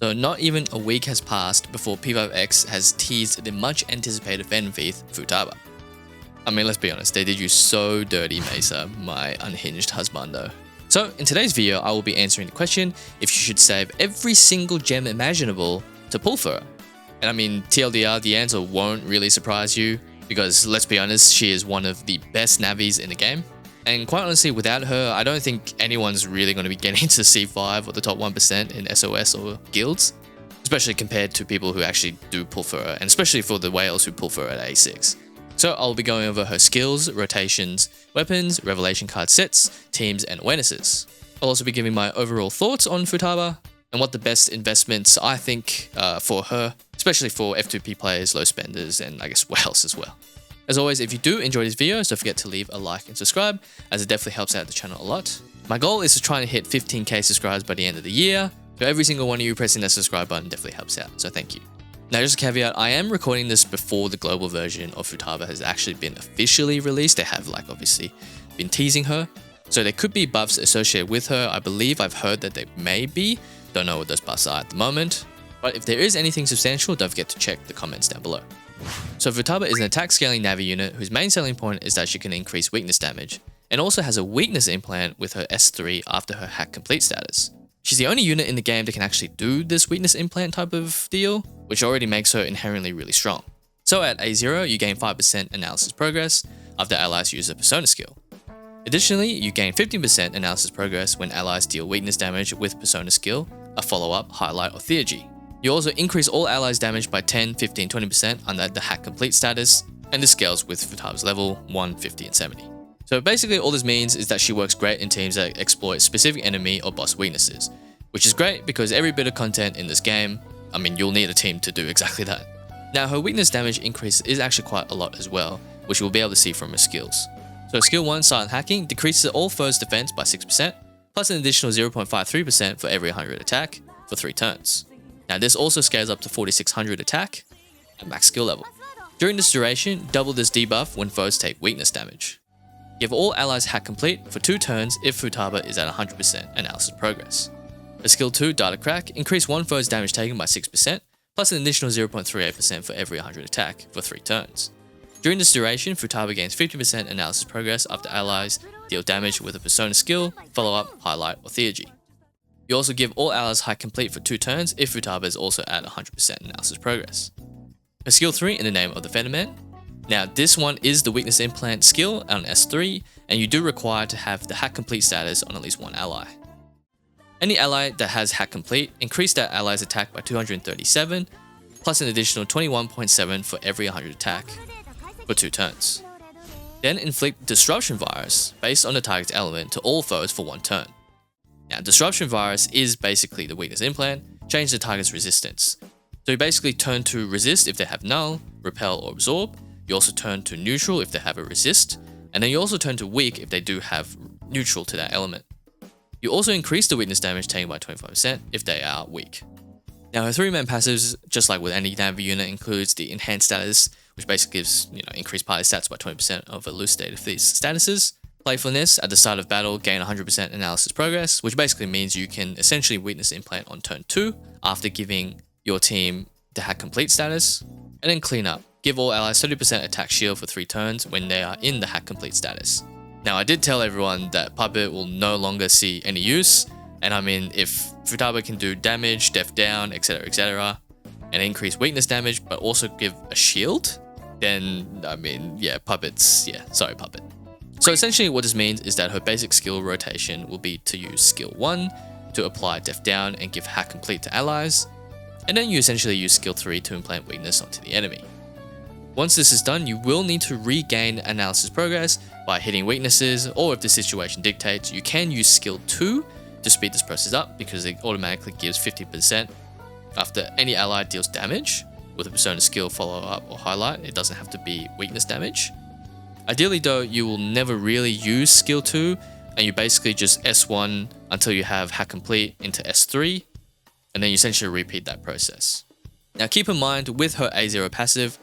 So not even a week has passed before P5X has teased the much anticipated Phantom thief Futaba. I mean, let's be honest, they did you so dirty, Mesa, my unhinged husbando. So in today's video, I will be answering the question if you should save every single gem imaginable to pull for her. And I mean, TLDR, the answer won't really surprise you, because let's be honest, she is one of the best navies in the game. And quite honestly, without her, I don't think anyone's really going to be getting to C5 or the top 1% in SOS or guilds, especially compared to people who actually do pull for her, and especially for the whales who pull for her at A6. So I'll be going over her skills, rotations, weapons, revelation card sets, teams, and awarenesses. I'll also be giving my overall thoughts on Futaba and what the best investments I think for her, especially for F2P players, low spenders, and I guess whales as well. As always, if you do enjoy these videos, don't forget to leave a like and subscribe, as it definitely helps out the channel a lot. My goal is to try and hit 15k subscribers by the end of the year, so every single one of you pressing that subscribe button definitely helps out, so thank you. Now just a caveat, I am recording this before the global version of Futaba has actually been officially released. They have obviously been teasing her, so there could be buffs associated with her. I believe I've heard that there may be, don't know what those buffs are at the moment, but if there is anything substantial, don't forget to check the comments down below. So Futaba is an attack scaling Navi unit whose main selling point is that she can increase weakness damage, and also has a weakness implant with her S3 after her hack complete status. She's the only unit in the game that can actually do this weakness implant type of deal, which already makes her inherently really strong. So at A0, you gain 5% analysis progress after allies use a Persona skill. Additionally, you gain 15% analysis progress when allies deal weakness damage with Persona skill, a follow-up, highlight, or theurgy. You also increase all allies damage by 10, 15, 20% under the hack complete status, and this scales with Futaba's level 1, 50, and 70. So basically all this means is that she works great in teams that exploit specific enemy or boss weaknesses, which is great because every bit of content in this game, I mean, you'll need a team to do exactly that. Now her weakness damage increase is actually quite a lot as well, which you'll be able to see from her skills. So skill 1, Silent Hacking, decreases all foes' defense by 6%, plus an additional 0.53% for every 100 attack for 3 turns. Now this also scales up to 4600 attack at max skill level. During this duration, double this debuff when foes take weakness damage. Give all allies hack complete for 2 turns if Futaba is at 100% analysis progress. For skill 2, Data Crack, increase one foe's damage taken by 6%, plus an additional 0.38% for every 100 attack for 3 turns. During this duration, Futaba gains 50% analysis progress after allies deal damage with a Persona skill, follow-up, highlight, or theurgy. You also give all allies hack complete for 2 turns if Futaba is also at 100% analysis progress. For skill 3, In the Name of the Phantom Man. Now this one is the weakness implant skill on S3, and you do require to have the hack complete status on at least one ally. Any ally that has hack complete, increase that ally's attack by 237, plus an additional 21.7 for every 100 attack for 2 turns. Then inflict Disruption Virus based on the target's element to all foes for 1 turn. Now Disruption Virus is basically the weakness implant, change the target's resistance. So you basically turn to resist if they have null, repel, or absorb. You also turn to neutral if they have a resist, and then you also turn to weak if they do have neutral to that element. You also increase the weakness damage taken by 25% if they are weak. Now her 3-man passives, just like with any Navi unit, includes the enhanced status, which basically gives increased party stats by 20% of elucidated these statuses. Playfulness, at the start of battle, gain 100% analysis progress, which basically means you can essentially weakness implant on turn 2 after giving your team the hack complete status. And then Cleanup. Give all allies 30% attack shield for 3 turns when they are in the hack complete status. Now I did tell everyone that Puppet will no longer see any use, and I mean if Futaba can do damage, def down, etc, and increase weakness damage but also give a shield, then I mean Puppet's, sorry Puppet. So essentially what this means is that her basic skill rotation will be to use skill 1 to apply def down and give hack complete to allies, and then you essentially use skill 3 to implant weakness onto the enemy. Once this is done, you will need to regain analysis progress by hitting weaknesses, or if the situation dictates, you can use skill 2 to speed this process up because it automatically gives 50% after any ally deals damage with a Persona skill, follow-up, or highlight. It doesn't have to be weakness damage. Ideally though, you will never really use skill 2, and you basically just S1 until you have hack complete into S3, and then you essentially repeat that process. Now keep in mind, with her A0 passive,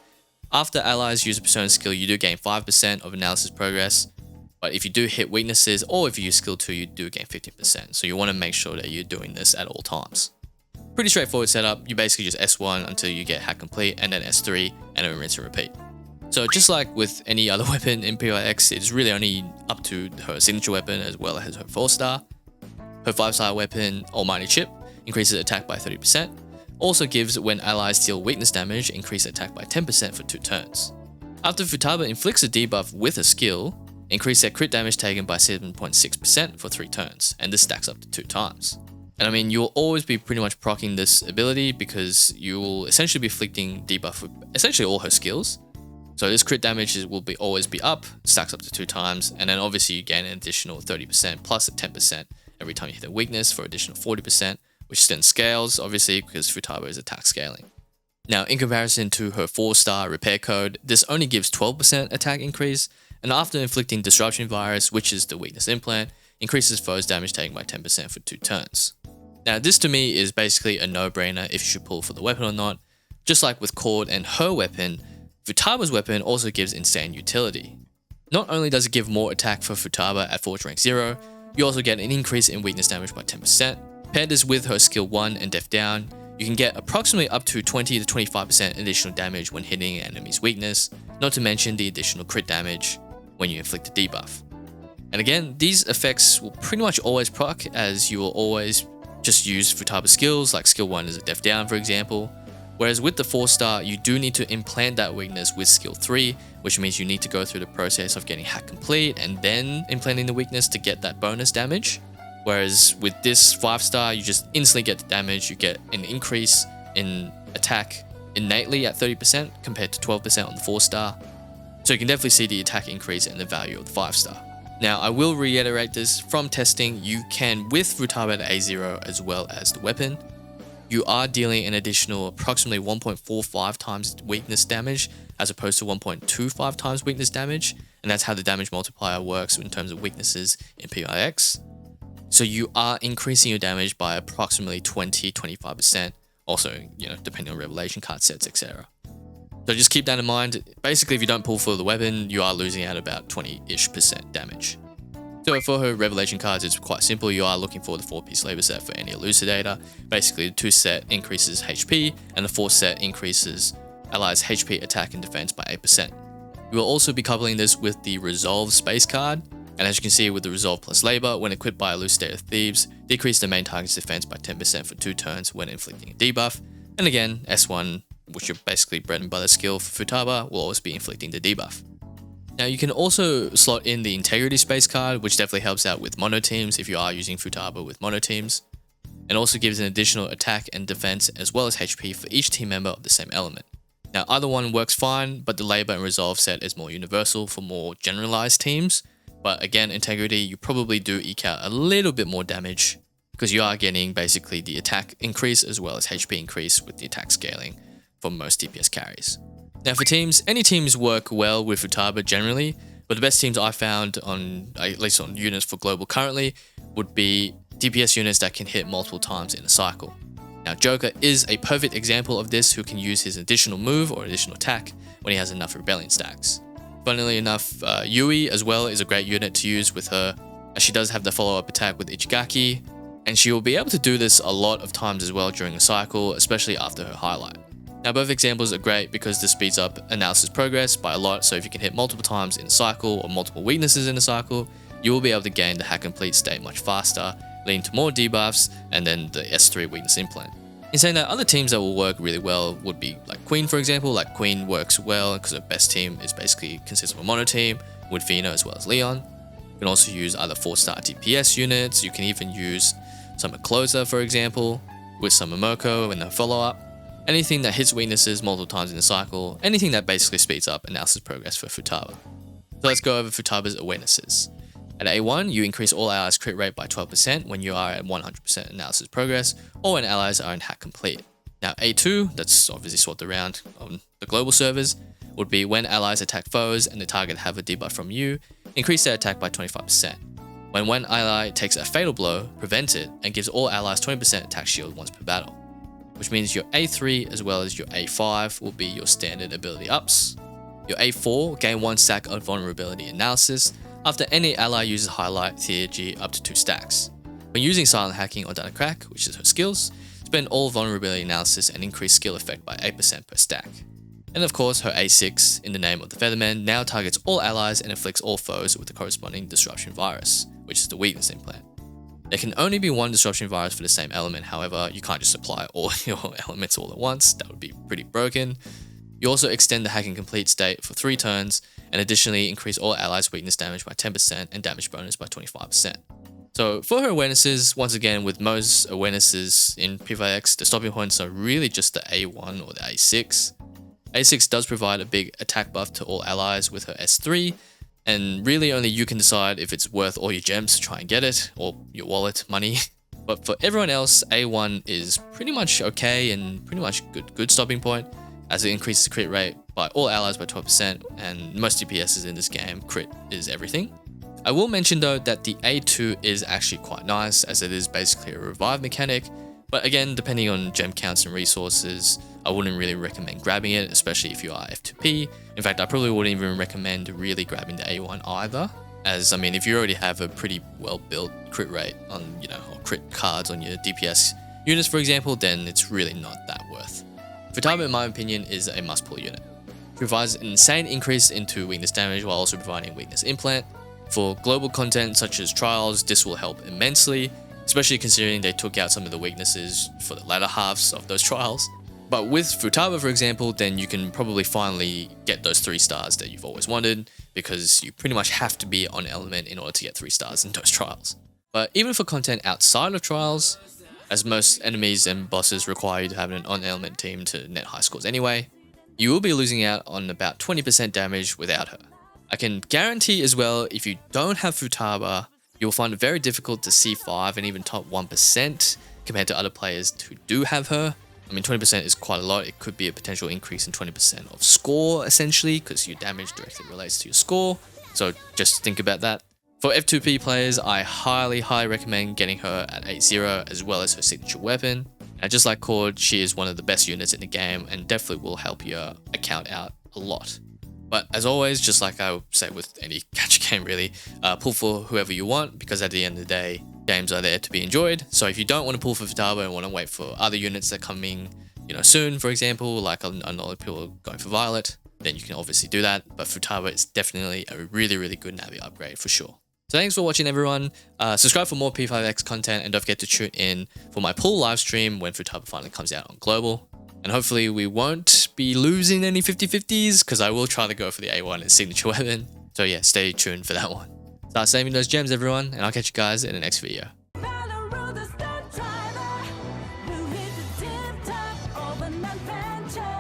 after allies use a Persona skill, you do gain 5% of analysis progress, but if you do hit weaknesses or if you use skill 2, you do gain 15%, so you want to make sure that you're doing this at all times. Pretty straightforward setup. You basically just S1 until you get hack complete, and then S3, and then rinse and repeat. So just like with any other weapon in P5X, it's really only up to her signature weapon as well as her 4-star. Her 5-star weapon, Almighty Chip, increases attack by 30%. Also gives when allies deal weakness damage, increase attack by 10% for 2 turns. After Futaba inflicts a debuff with a skill, increase their crit damage taken by 7.6% for 3 turns, and this stacks up to 2 times. And I mean, you'll always be pretty much proccing this ability because you will essentially be inflicting debuff with essentially all her skills. So this crit damage will always be up, stacks up to 2 times, and then obviously you gain an additional 30% plus a 10% every time you hit a weakness for additional 40%, which then scales obviously because Futaba is attack scaling. Now in comparison to her 4-star repair code, this only gives 12% attack increase, and after inflicting disruption virus, which is the weakness implant, increases foes damage taken by 10% for 2 turns. Now this to me is basically a no-brainer if you should pull for the weapon or not. Just like with Chord and her weapon, Futaba's weapon also gives insane utility. Not only does it give more attack for Futaba at Forge rank 0, you also get an increase in weakness damage by 10%. Pair this with her skill 1 and Death Down, you can get approximately up to 20 to 25% additional damage when hitting an enemy's weakness, not to mention the additional crit damage when you inflict a debuff. And again, these effects will pretty much always proc, as you will always just use Futaba skills, like skill 1 is a Death Down for example. Whereas with the 4-star, you do need to implant that weakness with skill 3, which means you need to go through the process of getting hack complete and then implanting the weakness to get that bonus damage. Whereas with this 5-star, you just instantly get the damage, you get an increase in attack innately at 30% compared to 12% on the 4-star. So you can definitely see the attack increase and the value of the 5-star. Now I will reiterate this, from testing you can with Futaba at A0 as well as the weapon, you are dealing an additional approximately 1.45 times weakness damage as opposed to 1.25 times weakness damage, and that's how the damage multiplier works in terms of weaknesses in P5X. So you are increasing your damage by approximately 20-25%, also, depending on revelation card sets, etc. So just keep that in mind. Basically, if you don't pull for the weapon, you are losing out about 20-ish% damage. So for her revelation cards, it's quite simple. You are looking for the 4-piece labor set for any elucidator. Basically, the 2 set increases HP, and the 4 set increases allies HP attack and defense by 8%. You will also be coupling this with the Resolve space card, and as you can see with the Resolve plus labor, when equipped by Elucidator Thieves, decrease the main target's defense by 10% for 2 turns when inflicting a debuff. And again, S1, which are basically bread and butter skill for Futaba, will always be inflicting the debuff. Now you can also slot in the Integrity space card, which definitely helps out with mono teams if you are using Futaba with mono teams, and also gives an additional attack and defense as well as HP for each team member of the same element. Now either one works fine, but the Labor and Resolve set is more universal for more generalized teams, but again, Integrity, you probably do eke out a little bit more damage because you are getting basically the attack increase as well as HP increase with the attack scaling for most DPS carries. Now for teams, any teams work well with Futaba generally, but the best teams I found on, at least on units for global currently, would be DPS units that can hit multiple times in a cycle. Now Joker is a perfect example of this, who can use his additional move or additional attack when he has enough Rebellion stacks. Funnily enough, Yui as well is a great unit to use with her, as she does have the follow-up attack with Ichigaki, and she will be able to do this a lot of times as well during a cycle, especially after her highlight. Now both examples are great because this speeds up analysis progress by a lot, so if you can hit multiple times in a cycle or multiple weaknesses in a cycle, you will be able to gain the hack complete state much faster, leading to more debuffs and then the S3 weakness implant. In saying that, other teams that will work really well would be like Queen for example. Like Queen works well because her best team is basically consists of a mono team with Vino as well as Leon. You can also use other 4-star DPS units. You can even use Summer Closer for example, with Summer Moko in the follow-up. Anything that hits weaknesses multiple times in the cycle, anything that basically speeds up analysis progress for Futaba. So let's go over Futaba's awarenesses. At A1, you increase all allies crit rate by 12% when you are at 100% analysis progress, or when allies are in hack complete. Now A2, that's obviously swapped around on the global servers, would be when allies attack foes and the target have a debuff from you, increase their attack by 25%. When one ally takes a fatal blow, prevent it, and gives all allies 20% attack shield once per battle. Which means your A3 as well as your A5 will be your standard ability ups. Your A4 gain 1 stack of vulnerability analysis after any ally uses highlight theurgy up to 2 stacks. When using silent hacking or data crack, which is her skills, spend all vulnerability analysis and increase skill effect by 8% per stack. And of course, her A6, in the name of the Featherman, now targets all allies and inflicts all foes with the corresponding disruption virus, which is the weakness implant. There can only be one disruption virus for the same element, however, you can't just apply all your elements all at once, that would be pretty broken. You also extend the hacking complete state for 3 turns, and additionally increase all allies' weakness damage by 10% and damage bonus by 25%. So for her awarenesses, once again, with most awarenesses in P5X, the stopping points are really just the A1 or the A6. A6 does provide a big attack buff to all allies with her S3, and really only you can decide if it's worth all your gems to try and get it, or your wallet money. But for everyone else, A1 is pretty much okay and pretty much good stopping point, as it increases the crit rate by all allies by 12%, and most DPSs in this game, crit is everything. I will mention though that the A2 is actually quite nice, as it is basically a revive mechanic, but again, depending on gem counts and resources, I wouldn't really recommend grabbing it, especially if you are F2P. In fact, I probably wouldn't even recommend really grabbing the A1 either, as I mean, if you already have a pretty well built crit rate on, or crit cards on your DPS units, for example, then it's really not that worth. Futaba, in my opinion, is a must pull unit. It provides an insane increase into weakness damage while also providing weakness implant. For global content such as trials, this will help immensely, especially considering they took out some of the weaknesses for the latter halves of those trials. But with Futaba, for example, then you can probably finally get those 3 stars that you've always wanted, because you pretty much have to be on element in order to get 3 stars in those trials. But even for content outside of trials, as most enemies and bosses require you to have an on-element team to net high scores anyway, you will be losing out on about 20% damage without her. I can guarantee as well, if you don't have Futaba, you'll find it very difficult to C5 and even top 1% compared to other players who do have her. I mean, 20% is quite a lot. It could be a potential increase in 20% of score, essentially, because your damage directly relates to your score. So just think about that. For F2P players, I highly recommend getting her at 8-0 as well as her signature weapon. And just like Chord, she is one of the best units in the game and definitely will help your account out a lot. But as always, just like I would say with any gacha game really, pull for whoever you want, because at the end of the day, games are there to be enjoyed. So if you don't want to pull for Futaba and want to wait for other units that are coming, soon, for example, like a lot of people are going for Violet, then you can obviously do that. But Futaba is definitely a really good Navi upgrade for sure. So thanks for watching, everyone. Subscribe for more P5X content, and don't forget to tune in for my pull live stream when Futaba finally comes out on global. And hopefully we won't be losing any 50-50s, because I will try to go for the A1 and signature weapon. So yeah, stay tuned for that one. Start saving those gems, everyone, and I'll catch you guys in the next video. Who hit the tip top of an adventure?